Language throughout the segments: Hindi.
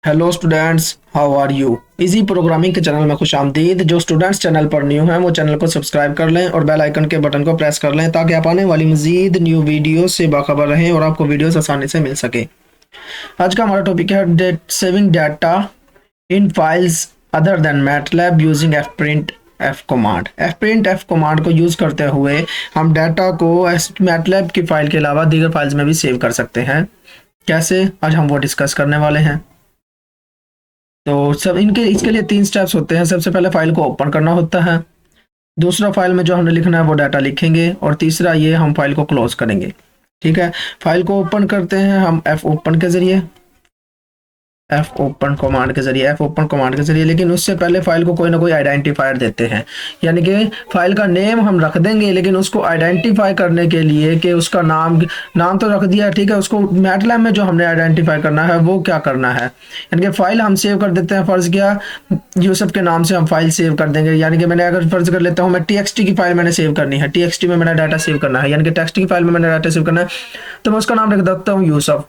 Hello students, how are you. Easy programming के चैनल में खुश आमदीद। जो स्टूडेंट्स चैनल पर न्यू हैं वो चैनल को सब्सक्राइब कर लें और बेल आइकन के बटन को प्रेस कर लें ताकि आप आने वाली मजीद न्यू वीडियो से बाखबर रहें और आपको वीडियोस आसानी से मिल सके। आज का हमारा टॉपिक है saving data in files other than MATLAB using F command. F command को यूज़ करते हुए हम डाटा को मैटलैब की फाइल के अलावा दीगर फाइल्स में भी सेव कर सकते हैं। कैसे, आज हम वो डिस्कस करने वाले हैं। तो सब इनके इसके लिए 3 स्टेप्स होते हैं। सबसे पहले फाइल को ओपन करना होता है, दूसरा फाइल में जो हमने लिखना है वो डाटा लिखेंगे और तीसरा ये हम फाइल को क्लोज करेंगे। ठीक है, फाइल को ओपन करते हैं हम एफ ओपन के जरिए, एफ ओपन कमांड के जरिए। लेकिन उससे पहले फाइल को कोई ना कोई आइडेंटिफायर देते हैं, यानी कि फाइल का नेम हम रख देंगे लेकिन उसको आइडेंटिफाई करने के लिए कि उसका नाम तो रख दिया, ठीक है, उसको मैटलैब में जो हमने आइडेंटिफाई करना है वो क्या करना है। यानी कि फाइल हम सेव कर देते हैं, फर्ज किया यूसुफ के नाम से हम फाइल सेव कर देंगे। यानी कि मैंने अगर फर्ज कर लेता हूँ मैं टीएक्सटी की फाइल मैंने सेव करनी है, टीएक्सटी में मैंने डाटा सेव करना है, यानी कि टेक्स्ट की फाइल में मैंने डाटा सेव करना है, तो मैं उसका नाम रख देता हूँ यूसुफ।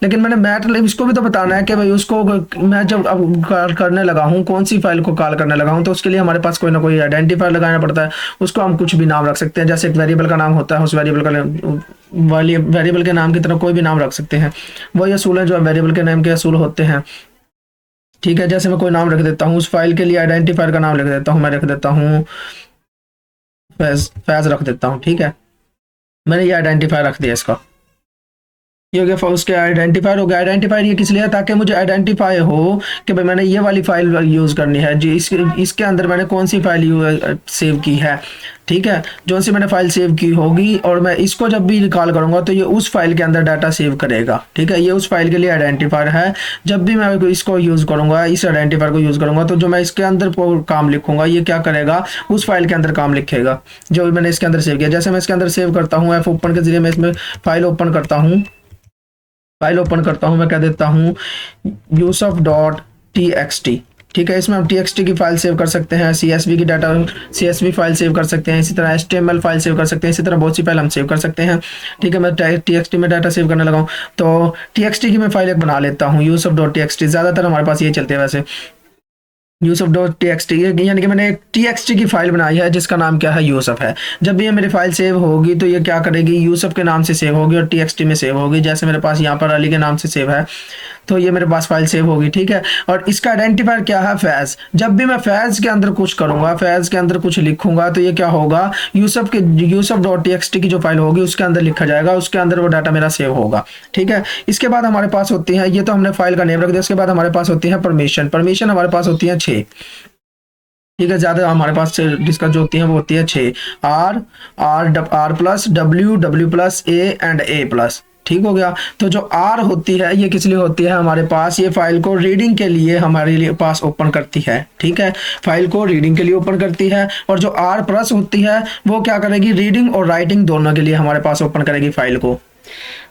लेकिन मैंने मैटलैब इसको भी तो बताना है कि भाई उसको मैं जब अब कॉल करने लगा हूँ, कौन सी फाइल को कॉल करने लगा हूँ, तो उसके लिए हमारे पास कोई ना कोई आइडेंटिफायर लगाना पड़ता है। उसको हम कुछ भी नाम रख सकते हैं, जैसे एक वेरिएबल का नाम होता है, उस वेरिएबल के नाम की तरह कोई भी नाम रख सकते हैं। वही असूल है जो वेरिएबल के नाम के असूल होते हैं। ठीक है, जैसे मैं कोई नाम रख देता हूँ, उस फाइल के लिए आइडेंटिफायर का नाम लिख देता हूँ, मैं रख देता हूँ फैज रख देता हूँ। ठीक है, मैंने ये आइडेंटिफायर रख दिया इसका, ये हो गया उसके आइडेंटिफायर हो गया। आइडेंटिफायर ये किस लिए, ताकि मुझे आइडेंटिफाई हो कि भाई मैंने ये वाली फाइल यूज़ करनी है, जी इसके अंदर मैंने कौन सी फाइल सेव की है। ठीक है, जो सी मैंने फाइल सेव की होगी और मैं इसको जब भी कॉल करूंगा तो ये उस फाइल के अंदर डाटा सेव करेगा। ठीक है, ये उस फाइल के लिए आइडेंटिफायर है। जब भी मैं इसको यूज़ करूंगा, इस आइडेंटिफायर को यूज़ करूंगा, तो जो मैं इसके अंदर काम लिखूंगा ये क्या करेगा, उस फाइल के अंदर काम लिखेगा जो मैंने इसके अंदर सेव किया। जैसे मैं इसके अंदर सेव करता हूँ एफ ओपन के जरिए, मैं इसमें फाइल ओपन करता हूँ, मैं कह देता हूँ यूसुफ.txt। ठीक है, इसमें हम txt की फाइल सेव कर सकते हैं, csv फाइल सेव कर सकते हैं, इसी तरह html फाइल सेव कर सकते हैं, इसी तरह बहुत सी फाइल हम सेव कर सकते हैं। ठीक है, मैं txt में डाटा सेव करने लगा हूँ तो txt की मैं फाइल एक बना लेता हूँ, यूसुफ.txt। ज़्यादातर हमारे पास ये चलते हैं वैसे, यूसुफ.txt, यानी कि मैंने एक txt की फाइल बनाई है जिसका नाम क्या है, यूसुफ है। जब भी ये मेरी फाइल सेव होगी तो ये क्या करेगी, यूसुफ के नाम से सेव होगी और txt में सेव होगी। जैसे मेरे पास यहाँ पर अली के नाम से सेव है तो ये मेरे पास फाइल सेव होगी। ठीक है, और इसका आइडेंटिफायर क्या है, फैज। जब भी मैं फैज के अंदर कुछ करूंगा, फैज के अंदर कुछ लिखूंगा तो ये क्या होगा, यूसुफ.txt की जो फाइल होगी उसके अंदर लिखा जाएगा, उसके अंदर वो डाटा मेरा सेव होगा। ठीक है, इसके बाद हमारे पास होती है, ये तो हमने फाइल का नेम रख दिया, उसके बाद हमारे पास होती है परमिशन हमारे पास होती है 6। ठीक है, ज्यादा हमारे पास डिस्कस जो होती है वो होती है 6, R plus W plus A and A plus. ठीक हो गया, तो जो आर होती है ये किस लिए होती है हमारे पास, ये फाइल को रीडिंग के लिए हमारे लिए पास ओपन करती है। ठीक है, फाइल को रीडिंग के लिए ओपन करती है। और जो आर प्लस होती है वो क्या करेगी, रीडिंग और राइटिंग दोनों के लिए हमारे पास ओपन करेगी फाइल को।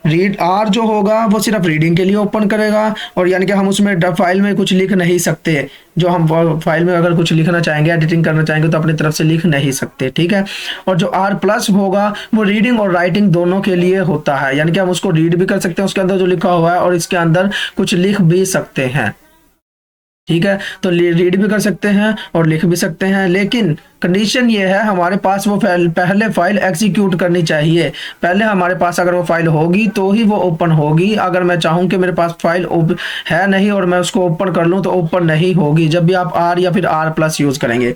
रीड आर जो होगा वो सिर्फ रीडिंग के लिए ओपन करेगा, और यानी कि हम उसमें फाइल में कुछ लिख नहीं सकते। जो हम फाइल में अगर कुछ लिखना चाहेंगे, एडिटिंग करना चाहेंगे तो अपनी तरफ से लिख नहीं सकते। ठीक है, और जो आर प्लस होगा वो रीडिंग और राइटिंग दोनों के लिए होता है, यानी कि हम उसको रीड भी कर सकते हैं उसके अंदर जो लिखा हुआ है और इसके अंदर कुछ लिख भी सकते हैं। ठीक है, तो रीड भी कर सकते हैं और लिख भी सकते हैं, लेकिन कंडीशन ये है हमारे पास वो पहले फाइल एग्जीक्यूट करनी चाहिए। पहले हमारे पास अगर वो फाइल होगी तो ही वो ओपन होगी। अगर मैं चाहूँ कि मेरे पास फाइल है नहीं और मैं उसको ओपन कर लूँ तो ओपन नहीं होगी। जब भी आप आर या फिर आर प्लस यूज़ करेंगे,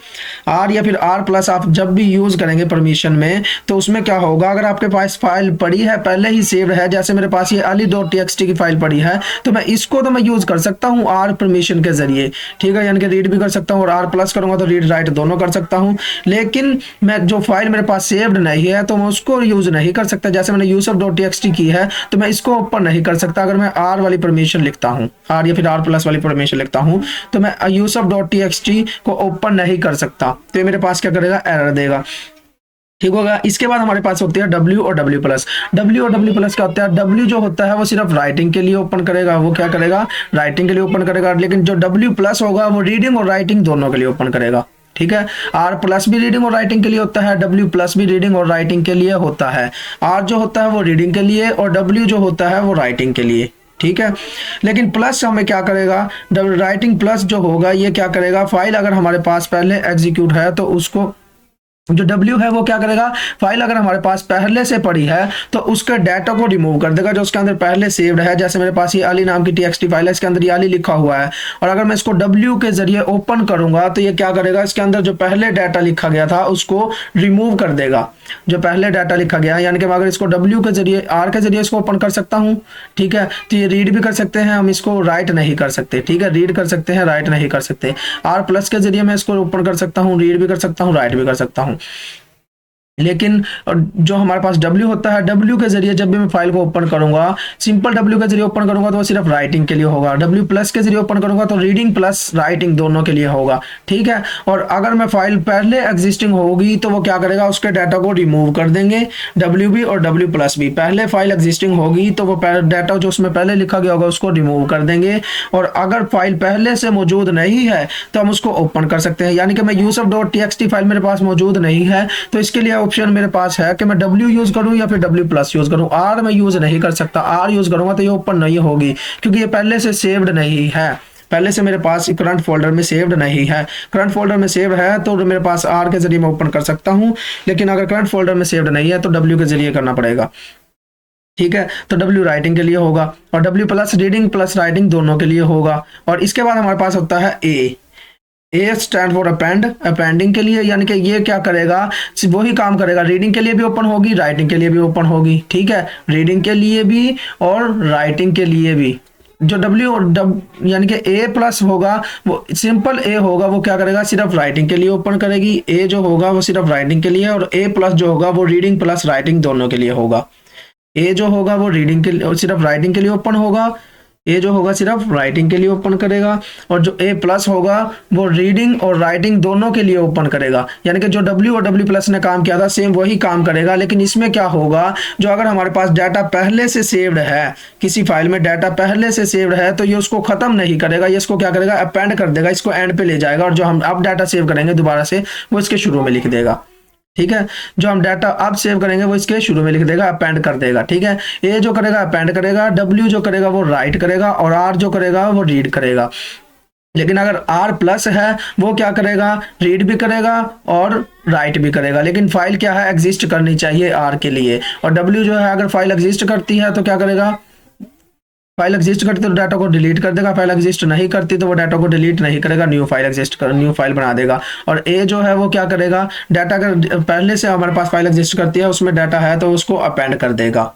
आर या फिर आर प्लस आप जब भी यूज़ करेंगे परमिशन में, तो उसमें क्या होगा, अगर आपके पास फाइल पड़ी है पहले ही सेव्ड है, जैसे मेरे पास ये ali.txt की फाइल पड़ी है तो मैं इसको तो मैं यूज़ कर सकता हूँ आर परमिशन के जरिए। ठीक है, यानी कि रीड भी कर सकता हूँ और आर प्लस करूँगा तो रीड राइट दोनों कर सकता हूँ। लेकिन मैं जो फाइल मेरे पास सेव्ड नहीं है तो मैं उसको यूज नहीं कर सकता। जैसे मैंने यूसुफ.txt की है तो मैं इसको ओपन नहीं कर सकता। अगर मैं आर वाली परमिशन लिखता हूँ, आर या फिर आर प्लस वाली परमिशन लिखता हूँ तो मैं यूसुफ.txt को ओपन नहीं कर सकता, तो ये मेरे पास क्या करेगा, एरर देगा। ठीक होगा, इसके बाद हमारे पास होती है W और W प्लस। W और W प्लस क्या होता है, W जो होता है वो सिर्फ राइटिंग के लिए ओपन करेगा, वो क्या करेगा, राइटिंग के लिए ओपन करेगा। लेकिन जो W प्लस होगा वो रीडिंग और राइटिंग दोनों के लिए ओपन करेगा। ठीक है, आर प्लस भी रीडिंग और राइटिंग के लिए होता है, डब्ल्यू प्लस भी रीडिंग और राइटिंग के लिए होता है। आर जो होता है वो रीडिंग के लिए और डब्ल्यू जो होता है वो राइटिंग के लिए। ठीक है। लेकिन प्लस हमें क्या करेगा, राइटिंग प्लस जो होगा ये क्या करेगा, फाइल अगर हमारे पास पहले एग्जीक्यूट है तो उसको जो W है वो क्या करेगा, फाइल अगर हमारे पास पहले से पड़ी है तो उसके डाटा को रिमूव कर देगा जो उसके अंदर पहले सेव्ड है। जैसे मेरे पास ये अली नाम की TXT फाइल है, इसके अंदर ये अली लिखा हुआ है, और अगर मैं इसको W के जरिए ओपन करूंगा तो ये क्या करेगा, इसके अंदर जो पहले डाटा लिखा गया था उसको रिमूव कर देगा, जो पहले डाटा लिखा गया है। यानी कि मैं अगर इसको W के जरिए, R के जरिए इसको ओपन कर सकता हूँ, ठीक है। तो ये रीड भी कर सकते हैं हम, इसको राइट नहीं कर सकते, ठीक है। रीड कर सकते हैं, राइट नहीं कर सकते। R प्लस के जरिए मैं इसको ओपन कर सकता हूँ, रीड भी कर सकता हूँ, राइट भी कर सकता हूँ। लेकिन जो हमारे पास W होता है, W के जरिए जब भी मैं फाइल को ओपन करूंगा, सिंपल W के जरिए ओपन करूंगा तो वो सिर्फ राइटिंग के लिए होगा। W प्लस के जरिए ओपन करूंगा तो रीडिंग प्लस राइटिंग दोनों के लिए होगा, ठीक है। और अगर मैं फाइल पहले एग्जिस्टिंग होगी तो वो क्या करेगा, उसके डाटा को रिमूव कर देंगे, WB और W प्लस भी। पहले फाइल एग्जिस्टिंग होगी तो वो डाटा जो उसमें पहले लिखा गया होगा उसको रिमूव कर देंगे, और अगर फाइल पहले से मौजूद नहीं है तो हम उसको ओपन कर सकते हैं। यानी कि मैं yusuf.txt फाइल मेरे पास मौजूद नहीं है तो इसके लिए ऑप्शन मेरे पास है कि मैं W यूज करूं या फिर W प्लस यूज करूं। R मैं यूज नहीं कर सकता, R यूज करूंगा तो ये ओपन नहीं होगी क्योंकि ये पहले से सेव्ड नहीं है, पहले से मेरे पास करंट फोल्डर में सेव्ड नहीं है। करंट फोल्डर में सेव है तो मेरे पास R के जरिए मैं ओपन कर सकता हूं, लेकिन अगर करंट फोल्डर में सेव्ड नहीं है तो W के जरिए करना पड़ेगा, ठीक है। तो W राइटिंग के लिए होगा और W plus reading plus writing दोनों के लिए होगा। और इसके बाद हमारे पास होता है A stand for append, appending के लिए। यानी कि ये क्या करेगा, वही काम करेगा, रीडिंग के लिए भी ओपन होगी, राइटिंग के लिए भी ओपन होगी, ठीक है। रीडिंग के लिए भी और राइटिंग के लिए भी। जो W यानी कि A प्लस होगा वो सिंपल A होगा, वो क्या करेगा, सिर्फ राइटिंग के लिए ओपन करेगी। A जो होगा वो सिर्फ राइटिंग के लिए, और A प्लस जो होगा वो रीडिंग प्लस राइटिंग दोनों के लिए होगा। A जो होगा वो रीडिंग के लिए, सिर्फ राइटिंग के लिए ओपन होगा, A जो होगा सिर्फ राइटिंग के लिए ओपन करेगा, और जो A प्लस होगा वो रीडिंग और राइटिंग दोनों के लिए ओपन करेगा। यानी कि जो W और W प्लस ने काम किया था सेम वही काम करेगा, लेकिन इसमें क्या होगा, जो अगर हमारे पास डाटा पहले से सेव्ड है, किसी फाइल में डाटा पहले से सेव्ड है तो ये उसको खत्म नहीं करेगा, ये इसको क्या करेगा, अपेंड कर देगा, इसको एंड पे ले जाएगा, और जो हम अब डाटा सेव करेंगे दोबारा से वो इसके शुरू में लिख देगा, ठीक है। जो हम डाटा अब सेव करेंगे वो इसके शुरू में लिख देगा, अपेंड कर देगा, ठीक है। A जो करेगा अपेंड करेगा, W जो करेगा वो राइट करेगा, और R जो करेगा वो रीड करेगा। लेकिन अगर R प्लस है वो क्या करेगा, रीड भी करेगा और राइट भी करेगा। लेकिन फाइल क्या है, एग्जिस्ट करनी चाहिए R के लिए। और W जो है अगर फाइल एग्जिस्ट करती है तो क्या करेगा, फाइल एग्जिस्ट करती तो डाटा को डिलीट कर देगा, फाइल एग्जिस्ट नहीं करती तो वो डाटा को डिलीट नहीं करेगा, न्यू फाइल बना देगा। और A जो है वो क्या करेगा, डाटा का पहले से हमारे पास फाइल एग्जिस्ट करती है उसमें डाटा है तो उसको अपेंड कर देगा,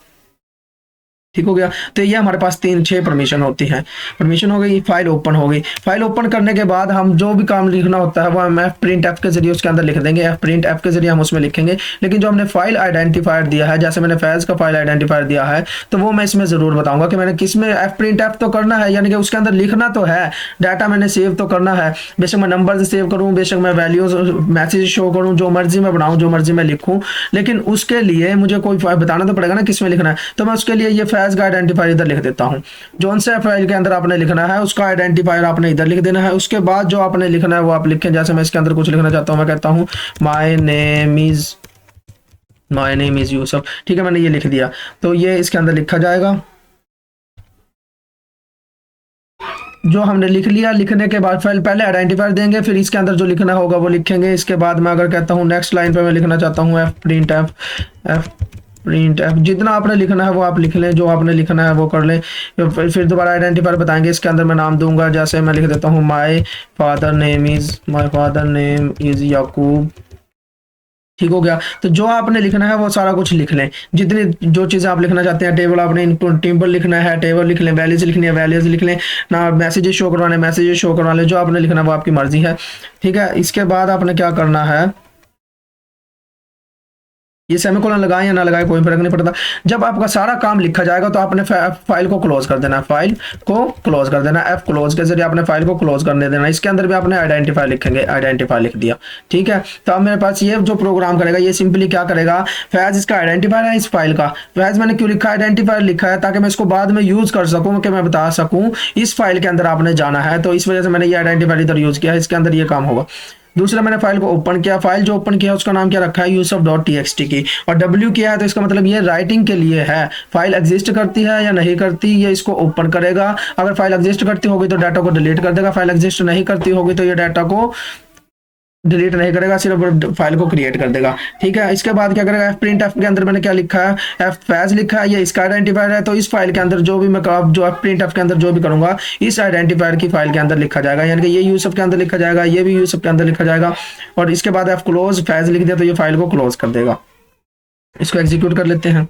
ठीक हो गया। तो ये हमारे पास 6 परमिशन होती हैं। परमिशन हो गई, फाइल ओपन हो गई। फाइल ओपन करने के बाद हम जो भी काम लिखना होता है वो हम fprintf के जरिए उसके अंदर लिख देंगे, fprintf के जरिए हम उसमें लिखेंगे। लेकिन जो हमने फाइल आइडेंटिफायर दिया है, जैसे मैंने फैज का फाइल आइडेंटिफायर दिया है, तो वो मैं इसमें जरूर बताऊंगा कि मैंने किस में fprintf तो करना है, यानी कि उसके अंदर लिखना तो है, डाटा मैंने सेव तो करना है। बेशक मैं नंबर से सेव करूँ, बेशक मैं वैल्यूज मैसेज शो करूँ, जो मर्जी मैं बनाऊँ, जो मर्जी मैं लिखूँ, लेकिन उसके लिए मुझे कोई बताना तो पड़ेगा ना किस में लिखना है। तो मैं उसके लिए ये फैज का आइडेंटिफायर इधर लिख देता हूं। जोन से फाइल के अंदर आपने लिखना है उसका आइडेंटिफायर आपने इधर लिख देना है। उसके बाद जो आपने लिखना है वो आप लिखें। जैसे मैं इसके अंदर कुछ लिखना चाहता हूं, मैं कहता हूं माय नेम इज यूसुफ, ठीक है, मैंने ये लिख दिया। तो ये इसके अंदर लिखा जाएगा। जो हमने लिख लिया, लिखने के बाद फाइल पहले आइडेंटिफायर देंगे, फिर इसके अंदर जो लिखना होगा वो लिखेंगे। इसके बाद मैं अगर कहता हूँ नेक्स्ट लाइन पे मैं लिखना चाहता हूँ fprintf, जितना आपने लिखना है वो आप लिख लें, जो आपने लिखना है वो कर लें। फिर दोबारा आइडेंटिफायर बताएंगे, इसके अंदर मैं नाम दूंगा, जैसे मैं लिख देता हूँ माय फादर नेम इज याकूब, ठीक हो गया। तो जो आपने लिखना है वो सारा कुछ लिख लें, जितनी जो चीज़ें आप लिखना चाहते हैं। टेबल आपने इनपुट टेबल लिखना है, टेबल लिख लें, वैल्यूज लिखनी है वैल्यूज लिख लें, ना मैसेजेस शो करवाने मैसेजेस शो करवा लें, जो आपने लिखना है वो आपकी मर्जी है, ठीक है। इसके बाद आपने क्या करना है, ये सेमीकोलन लगाएं या ना लगाएं कोई फर्क नहीं पड़ता। जब आपका सारा काम लिखा जाएगा तो आपने फाइल को क्लोज कर देना, फाइल को क्लोज कर देना, F क्लोज के जरिए आपने फाइल को क्लोज करने देना। इसके अंदर भी आपने आइडेंटिफाई लिखेंगे, आइडेंटिफाई लिख दिया, ठीक है। तो अब मेरे पास ये जो प्रोग्राम करेगा ये सिंपली क्या करेगा, फैज इसका आइडेंटिफायर है, इस फाइल का फैज मैंने क्यों लिखा है, आइडेंटिफायर लिखा है ताकि मैं इसको बाद में यूज कर सकूँ, कि मैं बता सकूँ इस फाइल के अंदर आपने जाना है, तो इस वजह से मैंने ये आइडेंटिफायर इधर यूज किया है। इसके अंदर ये काम होगा। दूसरा मैंने फाइल को ओपन किया, फाइल जो ओपन किया उसका नाम क्या रखा है, Yusuf dot T x T की, और डब्ल्यू किया है तो इसका मतलब ये राइटिंग के लिए है। फाइल एग्जिस्ट करती है या नहीं करती ये इसको ओपन करेगा। अगर फाइल एग्जिस्ट करती होगी तो डाटा को डिलीट कर देगा, फाइल एग्जिस्ट नहीं करती होगी तो ये डाटा को डिलीट नहीं करेगा, सिर्फ फाइल को क्रिएट कर देगा। ठीक है, इसके बाद क्या करेगा, एफ प्रिंट एफ के अंदर मैंने क्या लिखा है, एफ फैज लिखा है, ये इसका आइडेंटिफायर है, तो इस फाइल के अंदर जो भी मैं जो एफ प्रिंट एफ के अंदर जो भी करूंगा इस आइडेंटिफायर की फाइल के अंदर लिखा जाएगा, यानी कि ये यूसुफ के अंदर लिखा जाएगा, ये भी यूसुफ के अंदर लिखा जाएगा। और इसके बाद एफ क्लोज फैज लिख दिया तो ये फाइल को क्लोज कर देगा। इसको एग्जीक्यूट कर लेते हैं।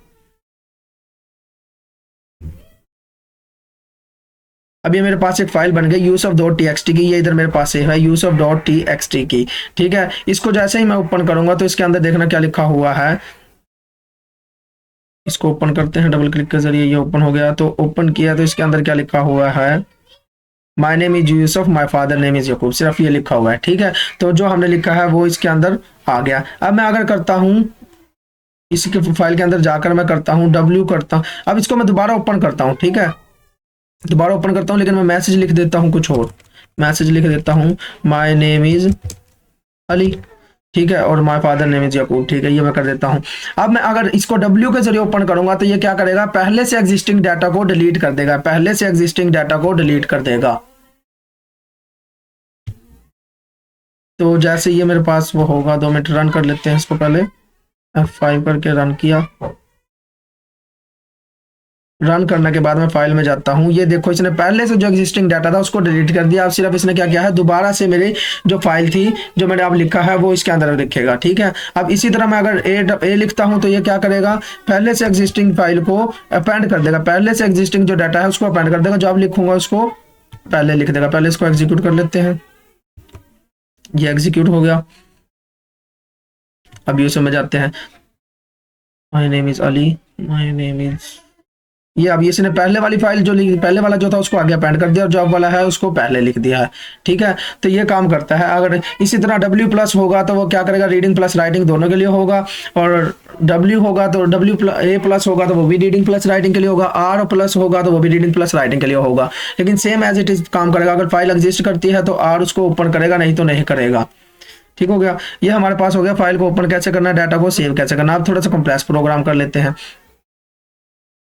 अब ये मेरे पास एक फाइल बन गई Yusuf dot T x T की, ये इधर मेरे पास सेव है Yusuf dot T x T की। ठीक है, इसको जैसे ही मैं ओपन करूंगा तो इसके अंदर देखना क्या लिखा हुआ है। इसको ओपन करते हैं डबल क्लिक के जरिए, ये ओपन हो गया। तो ओपन किया तो इसके अंदर क्या लिखा हुआ है, my name is Yusuf my father name is Yakub, सिर्फ ये लिखा हुआ है। ठीक है, तो जो हमने लिखा है वो इसके अंदर आ गया। अब मैं अगर करता हूँ इसके फाइल के अंदर जाकर मैं करता हूँ डब्ल्यू करता हूँ, अब इसको मैं दोबारा ओपन करता हूँ। ठीक है, दोबारा ओपन करता हूँ, लेकिन मैं मैसेज लिख देता हूँ कुछ और, मैसेज लिख देता हूँ माई नेम इज अली। ठीक है, और माय फादर नेम इज यकूब। ठीक है, ये मैं कर देता हूँ। अब मैं अगर इसको डब्ल्यू के जरिए ओपन करूंगा तो ये क्या करेगा, पहले से एग्जिस्टिंग डाटा को डिलीट कर देगा, पहले से एग्जिस्टिंग डाटा को डिलीट कर देगा। तो जैसे ये मेरे पास वो होगा, 2 मिनट रन कर लेते हैं इसको, पहले F5 करके रन किया। रन करने के बाद मैं फाइल में जाता हूँ, ये देखो इसने पहले से जो एग्जिस्टिंग डाटा था उसको डिलीट कर दिया। अब सिर्फ इसने क्या किया है, दोबारा से मेरी जो फाइल थी जो मैंने अब लिखा है वो इसके अंदर लिखेगा। ठीक है, अब इसी तरह मैं अगर ए लिखता हूँ तो ये क्या करेगा, पहले से एग्जिस्टिंग फाइल को अपेंड कर देगा, पहले से एग्जिस्टिंग जो डाटा है उसको अपेंड कर देगा, जो अब लिखूंगा उसको पहले लिख देगा। पहले इसको एग्जीक्यूट कर लेते हैं, ये एग्जीक्यूट हो गया। अब यूसुफ में जाते हैं, माई name is Ali, my name is ये, अब इसने पहले वाली फाइल जो पहले वाला जो था उसको आगे अपेंड कर दिया और जॉब वाला है उसको पहले लिख दिया है। ठीक है, तो ये काम करता है। अगर इसी तरह डब्ल्यू प्लस होगा तो वो क्या करेगा, रीडिंग प्लस राइटिंग दोनों के लिए होगा, और डब्ल्यू होगा तो ए प्लस होगा तो वो भी रीडिंग प्लस राइटिंग के लिए होगा, आर प्लस होगा तो वो भी रीडिंग प्लस राइटिंग के लिए होगा। लेकिन सेम एज इट इज काम करेगा, अगर फाइल एग्जिस्ट करती है तो आर उसको ओपन करेगा, नहीं तो नहीं करेगा। ठीक हो गया, ये हमारे पास हो गया फाइल को ओपन कैसे करना है, डाटा को सेव कैसे करना है। अब थोड़ा सा कॉम्प्लेक्स प्रोग्राम कर लेते हैं।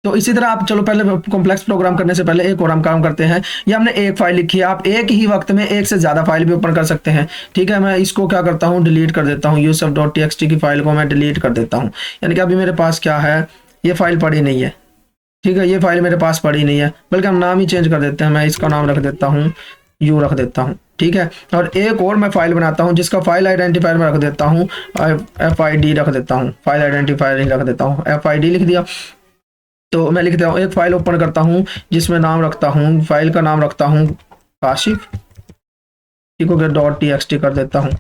तो इसी तरह आप चलो पहले कॉम्प्लेक्स प्रोग्राम करने से पहले एक और हम काम करते हैं। ये हमने एक फाइल लिखी है, आप एक ही वक्त में एक से ज्यादा फाइल भी ओपन कर सकते हैं। ठीक है, मैं इसको क्या करता हूँ, डिलीट कर देता हूँ, Yusuf dot T x T की फाइल को मैं डिलीट कर देता हूँ। यानी कि अभी मेरे पास क्या है, ये फाइल पड़ी नहीं है। ठीक है, ये फाइल मेरे पास पड़ी नहीं है, बल्कि हम नाम ही चेंज कर देते हैं। मैं इसका नाम रख देता हूँ यू रख देता हूँ। ठीक है, और एक और मैं फाइल बनाता हूँ जिसका फाइल आइडेंटिफायर में रख देता हूँ FID रख देता हूँ, फाइल आइडेंटिफायर ही रख देता हूँ, FID लिख दिया। तो मैं लिखता हूँ, एक फाइल ओपन करता हूँ जिसमें नाम रखता हूँ, फाइल का नाम रखता हूँ काशिफ। ठीक हो गया, .txt कर देता हूँ,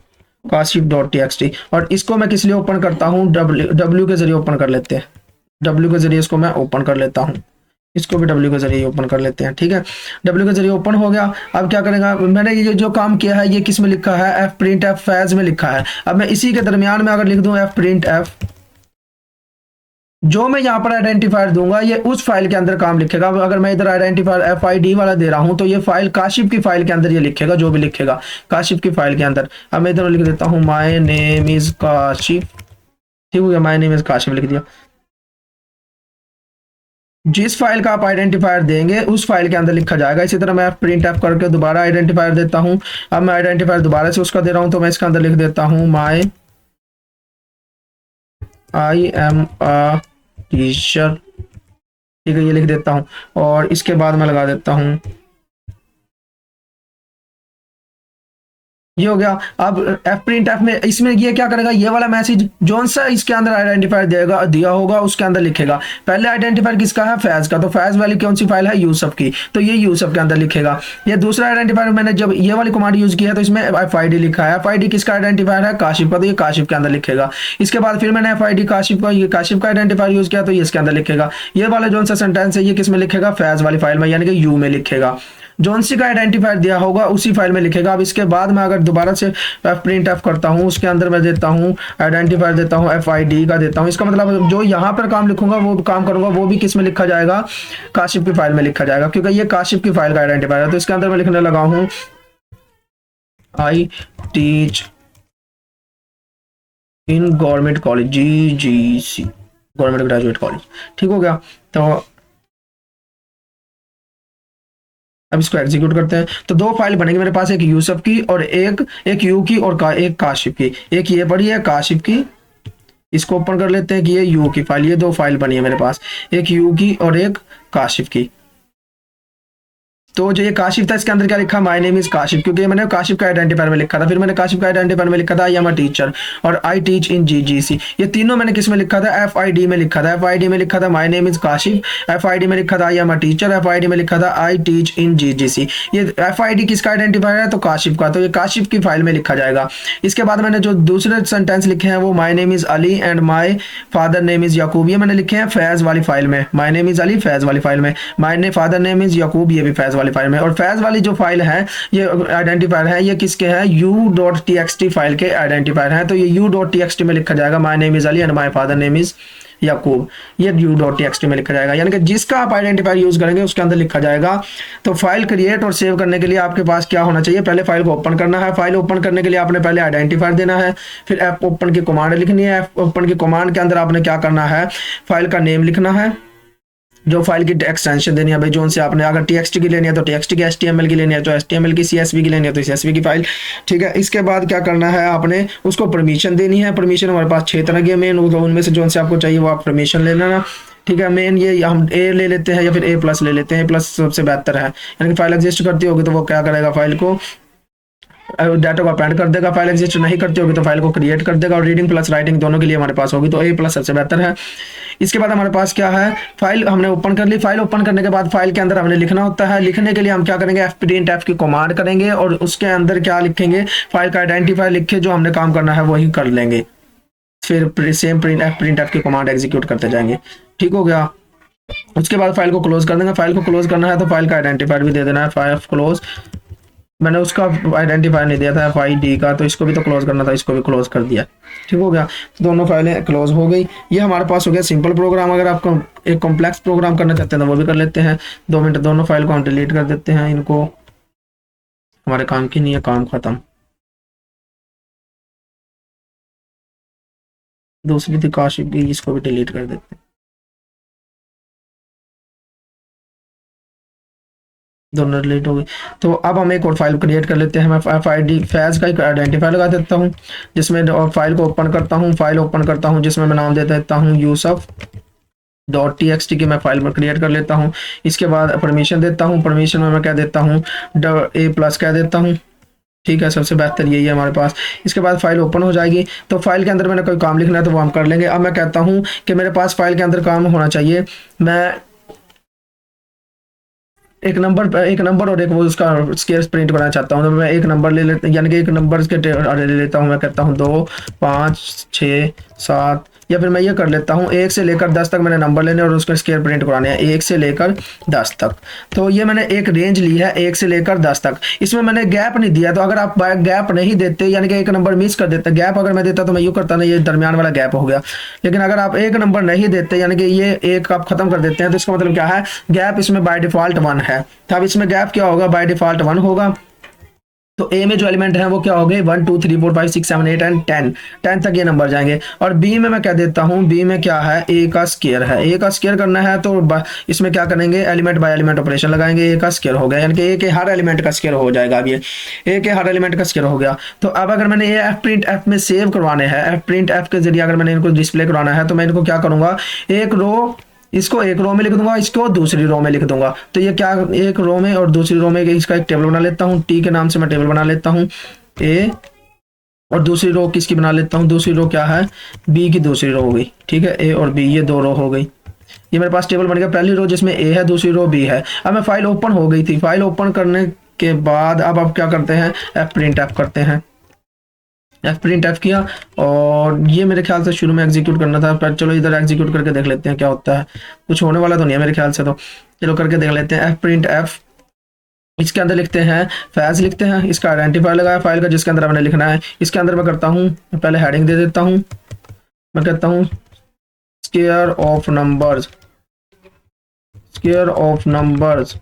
काशिफ .txt। और इसको मैं किस लिए ओपन करता हूँ, डब्ल्यू के जरिए ओपन कर लेते हैं, डब्ल्यू के जरिए इसको मैं ओपन कर लेता हूँ, इसको भी डब्ल्यू के जरिए ओपन कर लेते हैं। ठीक है, डब्ल्यू के जरिए ओपन हो गया। अब क्या करेगा, मैंने ये जो काम किया है ये किस में लिखा है, एफ प्रिंट एफ फैज में लिखा है। अब मैं इसी के दरमियान में अगर लिख दूं एफ प्रिंट एफ, जो मैं यहाँ पर आइडेंटिफायर दूंगा ये उस फाइल के अंदर काम लिखेगा। अगर मैं इधर आइडेंटिफायर FID वाला दे रहा हूं तो ये फाइल काशिफ की फाइल के अंदर ये लिखेगा, जो भी लिखेगा काशिफ की फाइल के अंदर। अब मैं इधर लिख देता हूँ माई नेम इज काशिफ। ठीक हो गया, माई नेम इज काशिफ लिख दिया। जिस फाइल का आप आइडेंटिफायर देंगे उस फाइल के अंदर लिखा जाएगा। इसी तरह मैं प्रिंट एफ करके दोबारा आइडेंटिफायर देता हूँ। अब मैं आइडेंटिफायर दोबारा से उसका दे रहा हूँ, तो मैं इसके अंदर लिख देता हूँ माई I am a टीचर। ठीक है, ये लिख देता हूँ और इसके बाद मैं लगा देता हूँ, ये हो गया। अब एफ प्रिंट एफ में इसमें ये क्या करेगा, ये वाला मैसेज जोन सा इसके अंदर आइडेंटिफायर देगा दिया होगा उसके अंदर लिखेगा। पहले आइडेंटिफायर किसका है, फैज का, तो फैज वाली कौन सी फाइल है, यूसुफ की, तो ये यूसुफ के अंदर लिखेगा। ये दूसरा आइडेंटिफायर मैंने जब ये वाली कमांड यूज किया तो इसमें FID लिखा है, FID किसका आइडेंटिफायर है, काशिफ का, तो ये काशिफ के अंदर लिखेगा। इसके बाद फिर मैंने FID काशिफ का, ये काशिफ का आइडेंटिफायर यूज किया तो ये इसके अंदर लिखेगा। ये वाला जोन सा सेंटेंस है ये किस में लिखेगा, फैज वाली फाइल में, यानी कि यू में लिखेगा। जोन सी का आइडेंटिफायर दिया होगा उसी फाइल में लिखेगा। अब इसके बाद मैं अगर दोबारा से प्रिंट एफ करता हूँ, उसके अंदर मैं देता हूँ आइडेंटिफायर देता हूँ FID का देता हूँ। इसका मतलब जो यहाँ पर काम लिखूंगा वो काम करूंगा वो भी किस में लिखा जाएगा, काशिफ की फाइल में लिखा जाएगा, क्योंकि ये काशिफ की फाइल का आइडेंटिफायर है। तो इसके अंदर मैं लिखने लगा हूँ I teach in government college, GGC, government graduate college. ठीक हो गया। तो अब इसको एग्जीक्यूट करते हैं। तो दो फाइल बनेगी मेरे पास, एक यूसुफ की और एक यू की और एक काशिफ की। एक ये पड़ी है काशिफ की, इसको ओपन कर लेते हैं कि ये यू की फाइल, ये दो फाइल बनी है मेरे पास, एक यू की और एक काशिफ की। तो जो ये काशिफ था इसके अंदर क्या लिखा, माय नेम इज काशिफ, क्योंकि मैंने काशिफ का आइडेंटिफायर में लिखा था। फिर मैंने काशिफ का आइडेंटिफायर में लिखा था आई एम अ टीचर और आई टीच इन GGC। ये तीनों मैंने किस में लिखा था, FID में लिखा था। FID में लिखा था my name is Kashif, FID में लिखा था I am a teacher, FID में लिखा था आई टीच इन GGC। ये FID किसका आइडेंटिफायर है, तो काशिफ का, तो ये काशिफ की फाइल में लिखा जाएगा। इसके बाद मैंने जो दूसरे सेंटेंस लिखे हैं वो my name is Ali and my father name is Yakub, ये मैंने लिखे हैं फैज वाली फाइल में। My name is Ali Faiz वाली फाइल में, my father name is Yakub, ये भी फैज वाली फाइल में। और फैज वाली जो फाइल है, ये आइडेंटिफायर है, ये किसके हैं, u.txt फाइल के आइडेंटिफायर हैं। तो ये u.txt में लिखा जाएगा my name is Ali and my father name is Yakub, ये u.txt में लिखा जाएगा। यानी कि जिसका आप आइडेंटिफायर यूज करेंगे उसके अंदर लिखा जाएगा। तो फाइल क्रिएट और सेव करने के लिए आपके पास क्या होना चाहिए, पहले फाइल को ओपन करना है। फाइल ओपन करने के लिए आपने पहले आइडेंटिफायर देना है, फिर ऐप ओपन की कमांड लिखनी है। ऐप ओपन की कमांड के अंदर आपने क्या करना है, फाइल का नेम लिखना है, जो फाइल की एक्सटेंशन देनी है भाई, जो से आपने अगर TXT की लेनी है तो TXT की, HTML की लेनी है तो HTML की, CSV की लेनी है तो CSV की फाइल। ठीक है। इसके बाद क्या करना है, आपने उसको परमिशन देनी है। परमिशन हमारे पास 6 तरह की है मेन, उनमें से जो से आपको चाहिए वो आप परमिशन ले लेना। ठीक है। मेन ये हम A ले लेते हैं या फिर A+ ले लेते हैं, A+ सबसे बेहतर है। यानी कि फाइल एग्जिस्ट करती होगी तो वो क्या करेगा, फाइल को डाटा को अपेंड कर देगा। फाइल एग्जिस्ट नहीं करती होगी तो फाइल को क्रिएट कर देगा। और रीडिंग प्लस राइटिंग दोनों के लिए हमारे पास होगी तो A+ सबसे बेहतर है। इसके बाद हमारे पास क्या है, फाइल हमने ओपन कर ली। फाइल ओपन करने के बाद फाइल के अंदर हमने लिखना होता है। लिखने के लिए हम क्या करेंगे, fprintf की कमांड करेंगे और उसके अंदर क्या लिखेंगे, फाइल का आइडेंटिफायर लिख के जो हमने काम करना है वही कर लेंगे। फिर सेम printf की कमांड एग्जीक्यूट करते जाएंगे। ठीक हो गया। उसके बाद फाइल को क्लोज कर देंगे। फाइल को क्लोज करना है तो फाइल का आइडेंटिफायर भी दे देना है, फाइल क्लोज। मैंने उसका आइडेंटिफायर नहीं दिया था FID का, तो इसको भी तो क्लोज करना था, इसको भी क्लोज कर दिया। ठीक हो गया। दोनों फाइलें क्लोज हो गई। ये हमारे पास हो गया सिंपल प्रोग्राम। अगर आप एक कॉम्प्लेक्स प्रोग्राम करना चाहते हैं तो वो भी कर लेते हैं। 2 मिनट, दोनों फाइल को हम डिलीट कर देते हैं, इनको हमारे काम की नहीं है, काम खत्म। दूसरी थी काशिफ की, इसको भी डिलीट कर देते हैं, दोनों डिलीट हो गई। तो अब हम एक और फाइल क्रिएट कर लेते हैं। मैं FID फैज का एक आइडेंटिफायर लगा देता हूँ जिसमें, और फाइल को ओपन करता हूँ। फाइल ओपन करता हूँ जिसमें मैं नाम दे देता हूँ यूसुफ.txt की मैं फाइल में क्रिएट कर लेता हूँ। इसके बाद परमिशन देता हूँ। परमिशन में मैं क्या देता हूँ, A+ कह देता हूँ। ठीक है। सबसे बेहतर यही है हमारे पास। इसके बाद फाइल ओपन हो जाएगी। तो फाइल के अंदर मैंने कोई काम लिखना है तो वो हम कर लेंगे। अब मैं कहता हूँ कि मेरे पास फाइल के अंदर काम होना चाहिए, मैं एक नंबर और एक वो उसका स्केयर प्रिंट बनाना चाहता हूँ। तो मैं एक नंबर ले लेता, यानी कि एक नंबर के ले लेता हूँ। मैं कहता हूँ 2, 5, 6, 7, या फिर मैं ये कर लेता हूँ 1 से लेकर 10 तक मैंने नंबर लेने और उसका स्केयर प्रिंट कराने हैं, 1 से लेकर 10 तक। तो ये मैंने एक रेंज ली है 1 से लेकर 10 तक। इसमें मैंने गैप नहीं दिया। तो अगर आप गैप नहीं देते, यानी कि एक नंबर मिस कर देते, गैप अगर मैं देता तो मैं यूँ करता ना, ये दरमियान वाला गैप हो गया। लेकिन अगर आप एक नंबर नहीं देते, यानी कि ये एक आप खत्म कर देते हैं, तो इसका मतलब क्या है, गैप इसमें बाय डिफॉल्ट 1 है। तो अब इसमें गैप क्या होगा, बाय डिफॉल्ट 1 होगा। तो ए में जो एलिमेंट है वो क्या हो गए, 1 2 3 4 5 6 7 8 एंड 10 तक ये नंबर जाएंगे। और बी में मैं क्या देता हूँ, बी में क्या है, ए का स्केयर है। ए का स्केयर करना है तो इसमें क्या करेंगे, एलिमेंट बाय एलिमेंट ऑपरेशन लगाएंगे। ए का स्केयर हो गया, यानी कि ए के हर एलिमेंट का स्केयर हो जाएगा। अब ये ए के हर एलिमेंट का स्केयर हो गया। तो अब अगर मैंने ये fprintf में सेव करवाने हैं, fprintf के जरिए अगर मैंने इनको डिस्प्ले करवाना है, तो मैं इनको क्या करूंगा, एक रो, इसको एक रो में लिख दूंगा, इसको दूसरी रो में लिख दूंगा। तो ये क्या, एक रो में और दूसरी रो में इसका एक टेबल बना लेता हूँ। टी के नाम से मैं टेबल बना लेता हूँ ए, और दूसरी रो किसकी बना लेता हूँ, दूसरी रो क्या है, बी की दूसरी रो हो गई। ठीक है। ए और बी, ये 2 रो हो गई। ये मेरे पास टेबल बन गया, पहली रो जिसमें ए है, दूसरी रो बी है। अब मैं फाइल ओपन हो गई थी। फाइल ओपन करने के बाद अब आप क्या करते हैं, fprintf करते हैं। fprintf किया, और ये मेरे ख्याल से शुरू में एग्जीक्यूट करना था, पर चलो इधर एग्जीक्यूट करके देख लेते हैं क्या होता है। कुछ होने वाला तो नहीं है मेरे ख्याल से, तो चलो करके देख लेते हैं। fprintf, इसके अंदर लिखते हैं फैज, लिखते हैं, इसका आइडेंटिफायर लगाया फाइल का जिसके अंदर हमने लिखना है। इसके अंदर मैं करता हूँ, पहले हेडिंग दे देता हूँ। मैं कहता हूँ square of numbers, square of numbers,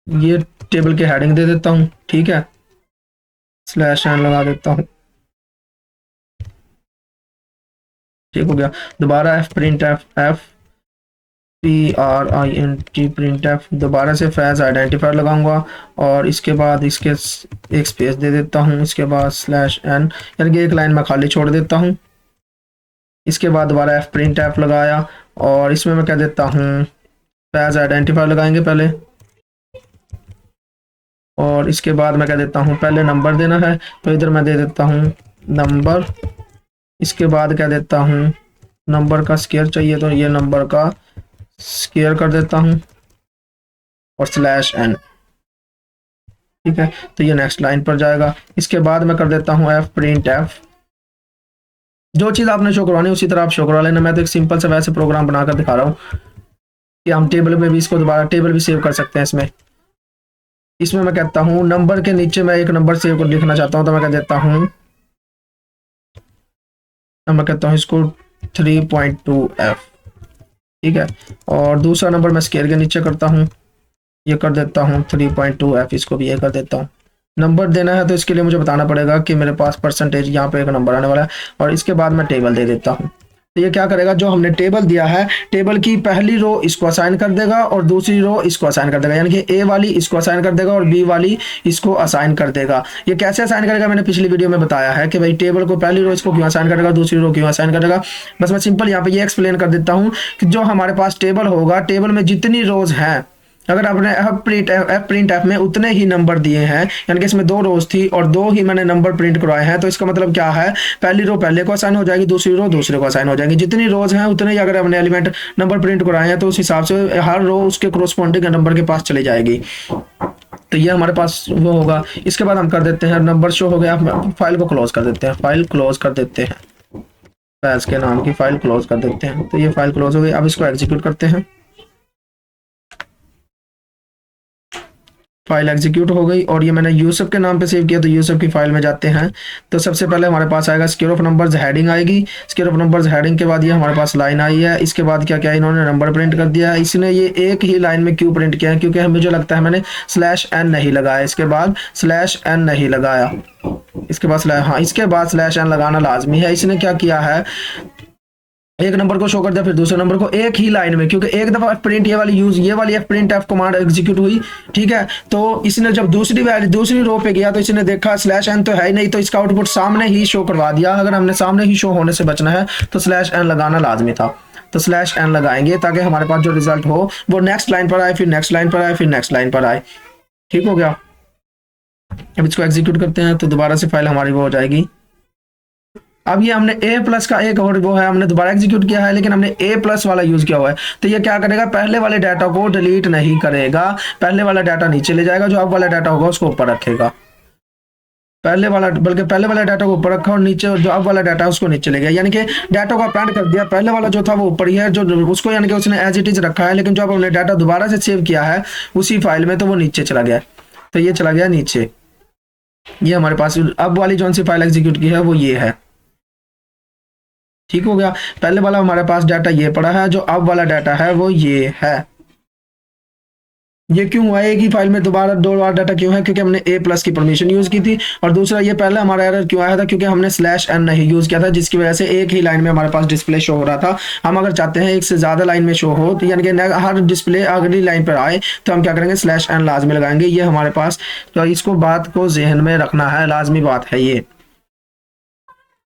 ये टेबल की हेडिंग दे देता हूँ। ठीक है। /n लगा देता हूँ। ठीक हो गया। दोबारा F print F PRINT print F, दोबारा से फैज आइडेंटिफायर लगाऊंगा और इसके बाद इसके एक स्पेस दे देता हूँ, इसके बाद /n, यानी कि एक लाइन में खाली छोड़ देता हूँ। इसके बाद दोबारा एफ प्रिंट एफ लगाया और इसमें मैं कह देता हूँ फैज आइडेंटिफायर लगाएंगे पहले, और इसके बाद मैं कह देता हूँ पहले नंबर देना है, तो इधर मैं दे देता हूँ नंबर। इसके बाद कह देता हूँ नंबर का स्केयर चाहिए, तो ये नंबर का स्केयर कर देता हूँ और /n। ठीक है, तो ये नेक्स्ट लाइन पर जाएगा। इसके बाद मैं कर देता हूँ एफ प्रिंट एफ। जो चीज़ आपने शो करवानी है उसी तरह आप शो करवा लेना। मैं तो एक सिंपल से वैसे प्रोग्राम बनाकर दिखा रहा हूँ कि हम टेबल में भी इसको दोबारा टेबल भी सेव कर सकते हैं। इसमें मैं कहता हूँ नंबर के नीचे मैं एक नंबर सेव कर लिखना चाहता हूँ, तो मैं कह देता हूँ, मैं कहता हूँ इसको 3.2f। ठीक है, और दूसरा नंबर मैं स्केयर के नीचे करता हूँ, ये कर देता हूँ 3.2f, इसको भी ये कर देता हूँ। नंबर देना है तो इसके लिए मुझे बताना पड़ेगा कि मेरे पास परसेंटेज यहाँ पे एक नंबर आने वाला है, और इसके बाद मैं टेबल दे देता हूँ। तो ये क्या करेगा, जो हमने टेबल दिया है, टेबल की पहली रो इसको असाइन कर देगा और दूसरी रो इसको असाइन कर देगा, यानी कि ए वाली इसको असाइन कर देगा और बी वाली इसको असाइन कर देगा। ये कैसे असाइन करेगा, मैंने पिछली वीडियो में बताया है कि भाई टेबल को पहली रो इसको क्यों असाइन करेगा, दूसरी रो क्यों असाइन करेगा। बस मैं सिंपल यहाँ पे ये एक्सप्लेन कर देता हूँ कि जो हमारे पास टेबल होगा, टेबल में जितनी रोज हैं, अगर आपने एफ प्रिंट एफ में उतने ही नंबर दिए हैं, यानी कि इसमें 2 रोज थी और 2 ही मैंने नंबर प्रिंट करवाए हैं, तो इसका मतलब क्या है, पहली रो पहले को असाइन हो जाएगी, दूसरी रो दूसरे को असाइन हो जाएगी। जितनी रोज हैं उतने ही अगर हमने एलिमेंट नंबर प्रिंट करवाए हैं, तो उस हिसाब से हर रो उसके कोरोस्पोंडिंग नंबर के पास चली जाएगी। तो ये हमारे पास वो होगा। इसके बाद हम कर देते हैं नंबर शो हो गया, फाइल को क्लोज कर देते हैं, फाइल क्लोज कर देते हैं, फैज के नाम की फाइल क्लोज कर देते हैं। तो ये फाइल क्लोज हो गई। अब इसको एग्जीक्यूट करते हैं, फाइल एग्जीक्यूट हो गई और ये मैंने यूसुफ के नाम पे सेव किया, तो यूसुफ की फाइल में जाते हैं। तो सबसे पहले हमारे पास आएगा स्केयर ऑफ नंबर्स हेडिंग आएगी, स्केयर ऑफ नंबर्स हेडिंग के बाद ये हमारे पास लाइन आई है। इसके बाद क्या क्या इन्होंने नंबर प्रिंट कर दिया है। इसने ये एक ही लाइन में क्यों प्रिंट किया है, क्योंकि मुझे लगता है मैंने /n नहीं लगाया, इसके बाद /n नहीं लगाया, इसके बाद हाँ इसके बाद /n लगाना लाजमी है। इसने क्या किया है, एक नंबर को शो कर दिया, फिर दूसरे नंबर को एक ही लाइन में, क्योंकि एक दफा प्रिंट ये वाली F print F command execute हुई। ठीक है, तो इसने जब दूसरी रो पे गया तो इसने देखा /n तो है ही नहीं, तो इसका आउटपुट सामने ही शो करवा दिया। अगर हमने सामने ही शो होने से बचना है तो /n लगाना लाजमी था, तो /n लगाएंगे ताकि हमारे पास जो रिजल्ट हो वो नेक्स्ट लाइन पर आए, फिर नेक्स्ट लाइन पर आए, फिर नेक्स्ट लाइन पर आए। ठीक हो गया। अब इसको एग्जीक्यूट करते हैं तो दोबारा से फाइल हमारी वो हो जाएगी। अब ये हमने A+ का एक और वो है, हमने दोबारा एग्जीक्यूट किया है, लेकिन हमने A+ वाला यूज किया हुआ है। तो ये क्या करेगा, पहले वाले डाटा को डिलीट नहीं करेगा, पहले वाला डाटा नीचे ले जाएगा, जो अब वाला डाटा होगा उसको ऊपर रखेगा। पहले वाला डाटा को ऊपर रखा और नीचे जो अब वाला डाटा उसको नीचे ले गया, यानी कि डाटा को अपेंड कर दिया। पहले वाला जो था वो ऊपर ही है, जो उसको यानी कि उसने एज इट इज रखा है, लेकिन जो अब हमने डाटा दोबारा से सेव किया है उसी फाइल में, तो वो नीचे चला गया। तो ये चला गया नीचे। ये हमारे पास अब वाली जो सी फाइल एग्जीक्यूट की है वो ये है। ठीक हो गया। पहले वाला हमारे पास डाटा ये पड़ा है, जो अब वाला डाटा है वो ये है। ये क्यों हुआ, एक ही फाइल में दोबारा 2 बार डाटा क्यों है, क्योंकि हमने A+ की परमिशन यूज की थी। और दूसरा ये पहले हमारा एरर क्यों आया था, क्योंकि हमने /n नहीं यूज किया था, जिसकी वजह से एक ही लाइन में हमारे पास डिस्प्ले शो हो रहा था। हम अगर चाहते हैं एक से ज्यादा लाइन में शो हो, तो यानी कि हर डिस्प्ले अगली लाइन पर आए, तो हम क्या करेंगे, /n लाजमी लगाएंगे। ये हमारे पास, तो इसको बात को जहन में रखना है, लाजमी बात है ये।